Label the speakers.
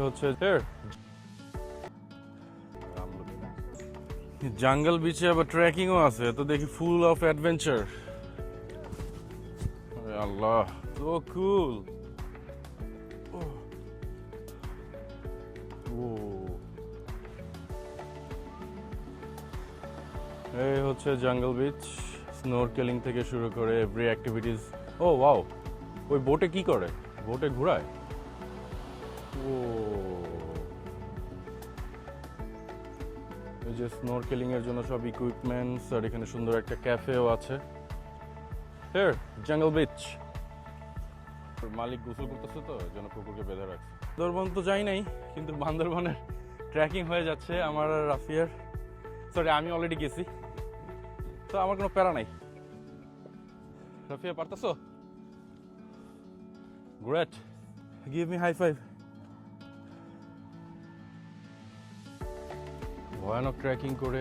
Speaker 1: হচ্ছে জাঙ্গল বিচে আবার ট্রেকিংও আছে, তো দেখি full of adventure. Allah, so কুল। এই হচ্ছে জাঙ্গল বিচ, স্নোরকেলিং থেকে শুরু করে এভরি অ্যাক্টিভিটিস। ও ওয়াও, ওই বোটে কি করে? বোটে ঘোরায়? ও, এই যে স্নোরকেলিং এর জন্য সব ইকুইপমেন্টস, আর এখানে সুন্দর একটা ক্যাফেও আছে। Here jungle beach. মালিক গোসল করতেছে, তো এই জন্য কুকুরকে বেঁধে রাখছে। বান্দরবন তো যাই নাই, কিন্তু বান্দরবনের ট্রেকিং হয়ে যাচ্ছে আমার আর রাফিয়ার। সরি, আমি অলরেডি গেছি, তো আমার কোনো প্যারা নাই। রাফিয়া, পারতেছো? Great, give me high five. ভয়ানক ট্রেকিং করে